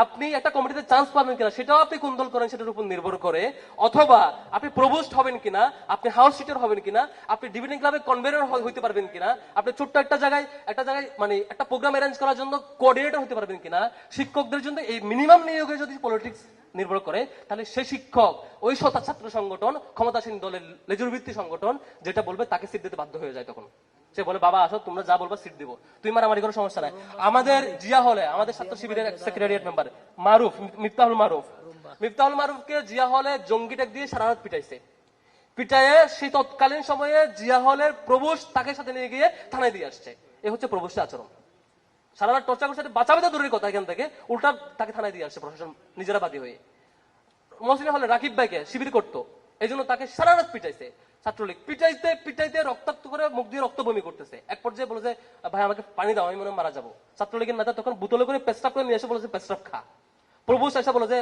আপনি একটা কমিটিতে চান্স পাবেন কিনা সেটাও আপনি কুন্দল করেন সেটার উপর নির্ভর করে, অথবা আপনি প্রভোস্ট হবেন কিনা, আপনি হাউস সিটার হবেন কিনা, আপনি ডিবেটিং ক্লাবে কনভেনর হইতে পারবেন কিনা, আপনি ছোট্ট একটা জায়গায় মানে একটা প্রোগ্রাম অ্যারেঞ্জ করার জন্য কোঅর্ডিনেটর হতে পারবেন কিনা, শিক্ষকদের জন্য এই মিনিমাম নিয়োগে যদি পলিটিক্স নির্ভর করে, তাহলে সে শিক্ষক ওই ছাত্র সংগঠন ক্ষমতাসীন দলের লেজুর ভিত্তি সংগঠন যেটা বলবে তাকে সিট দিতে বাধ্য হয়ে যায়। তখন সে বলে বাবা আসো, তোমরা যা বলবা সিট দিব, তুই মারামারি কোনো সমস্যা নাই। আমাদের জিয়া হলে আমাদের ছাত্র শিবিরের সেক্রেটারিয়েট মেম্বার মারুফ, মিফতাহুল মারুফকে জিয়া হলে জঙ্গি ট্যাগ দিয়ে সারা রাত পিটাইছে। পিটায়ে সেই তৎকালীন সময়ে জিয়া হলের প্রভোস্ট তাকে সাথে নিয়ে গিয়ে থানায় দিয়ে আসছে। এ হচ্ছে প্রভোস্টের আচরণ। সারা রাত টর্চার করছে, বাঁচাবে তো দূরের কথা, এখান থেকে উল্টা তাকে থানায় দিয়ে আসছে প্রশাসন নিজেরা বাদী হয়ে। মহসিনা হলে রাকিব ভাইকে শিবির করতো, এই জন্য তাকে সারা রাত পিটাইছে ছাত্রলীগ। পিটাইতে পিটাইতে রক্তাক্ত করে মুখ দিয়ে রক্ত বমি করতেছে। এক পর্যায়ে বলে যে ভাই আমাকে পানি দাও, আমি মনে হয় মারা যাবো। ছাত্রলীগের নেতা তখন বোতলে করে পেস্টাপ করে নিয়ে এসে বলেছে পেস্টাপ খা। প্রভুষ এসে বলে যে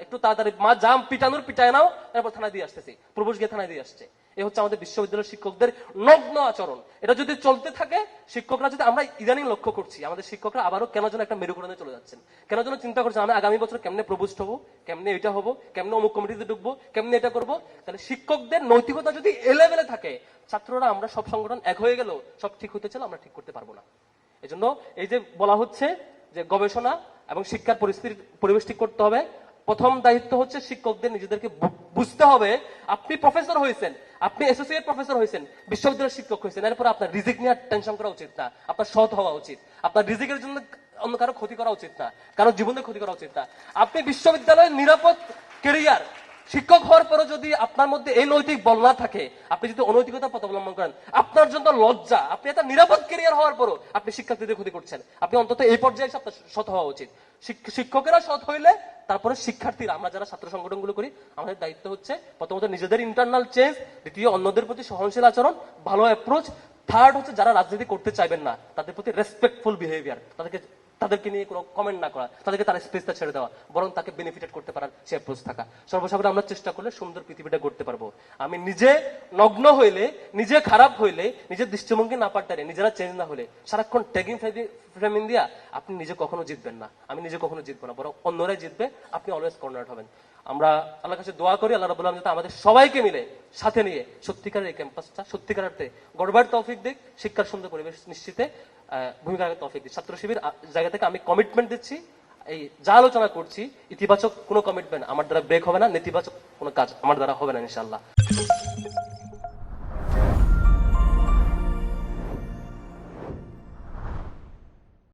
একটু তাড়াতাড়ি মা জাম পিটানোর পিটায় নাও, এরপর থানায় দিয়ে আসতেছি। প্রভুষ গিয়ে থানায় দিয়ে আসছে। এ হচ্ছে আমাদের বিশ্ববিদ্যালয়ের শিক্ষকদের নগ্ন আচরণ। এটা যদি চলতে থাকে, শিক্ষকরা যদি, আমরা ইদানিং লক্ষ্য করছি আমাদের শিক্ষকরা আবারও কেন যেন একটা মেরুকরণে চলে যাচ্ছেন, কেন যেন চিন্তা করছেন আমি আগামী বছর কেমনে প্রভুষ্ট হবো, কেমনে এটা হবো, কেমনে অমুক কমিটিতে ঢুকবো, কেমনে এটা করবো। তাহলে শিক্ষকদের নৈতিকতা যদি এলেভেলে থাকে, ছাত্ররা আমরা সব সংগঠন এক হয়ে গেল সব ঠিক হতে চাইলে আমরা ঠিক করতে পারবো না। এজন্য এই যে বলা হচ্ছে যে গবেষণা এবং শিক্ষার পরিবেশ ঠিক করতে হবে, প্রথম দায়িত্ব হচ্ছে শিক্ষকদের নিজেদেরকে বুঝতে হবে। আপনি প্রফেসর হয়েছেন, আপনি অ্যাসোসিয়েট প্রফেসর হয়েছেন, বিশ্ববিদ্যালয়ের শিক্ষক হয়েছেন, এরপর আপনার রিজিক নিয়ে টেনশন করা উচিত না, আপনার সৎ হওয়া উচিত। আপনার রিজিকের জন্য অন্য কারো ক্ষতি করা উচিত না, কারো জীবনের ক্ষতি করা উচিত না। আপনি বিশ্ববিদ্যালয়ের নিরাপদ কেরিয়ার, শিক্ষক হওয়ার পরও যদি আপনার মধ্যে এই নৈতিক বল না থাকে, আপনি যদি অনৈতিকতা পথ অবলম্বন করেন, আপনার জন্য লজ্জা। আপনি একটা নিরাপদ ক্যারিয়ার হওয়ার পরও আপনি শিক্ষার্থীদের ক্ষতি করছেন। আপনি অন্তত এই পর্যায়ে এসে আপনার সৎ হওয়া উচিত। শিক্ষকেরা সৎ হইলে তারপরে শিক্ষার্থীরা, আমরা যারা ছাত্র সংগঠনগুলো করি, আমাদের দায়িত্ব হচ্ছে প্রথমত নিজেদের ইন্টারনাল চেঞ্জ, দ্বিতীয় অন্যদের প্রতি সহনশীল আচরণ, ভালো অ্যাপ্রোচ, থার্ড হচ্ছে যারা রাজনীতি করতে চাইবেন না তাদের প্রতি রেসপেক্টফুল বিহেভিয়ার, তাদেরকে নিয়ে কোনো কমেন্ট না করা, তাদেরকে তার স্পেসটা ছেড়ে দেওয়া, বরং তাকে বেনিফিটেড করতে পারার সে অ্যাপ্রোচ থাকা। সর্বসাধারণ আমরা চেষ্টা করলে সুন্দর পৃথিবীটা গড়তে পারবো। আমি নিজে নগ্ন হইলে, নিজে খারাপ হইলে, নিজের দৃষ্টিভঙ্গি না পাল্টালে, নিজেরা চেঞ্জ না হলে, সারাক্ষণ ট্যাগিং ফ্রেমিং দিয়া আপনি নিজে কখনো জিতবেন না, আমি নিজে কখনো জিতবো না, বরং অন্যরাই জিতবে, আপনি অলওয়েজ কর্নার হবেন। আমরা আল্লাহর কাছে দোয়া করি আল্লাহ রাব্বুল আলামিন যাতে আমাদের সবাইকে মিলে সাথে নিয়ে সত্যিকারের এই ক্যাম্পাসটা সত্যিকার অর্থে গড়বার তৌফিক দিক, শিক্ষার সুন্দর পরিবেশ নিশ্চিতে ভূমিকা রাখার তৌফিক দিক। ছাত্র শিবির জায়গা থেকে আমি কমিটমেন্ট দিচ্ছি, এই যা আলোচনা করছি ইতিবাচক কোনো কমিটমেন্ট আমার দ্বারা ব্রেক হবে না, নেতিবাচক কোনো কাজ আমার দ্বারা হবে না ইনশাআল্লাহ।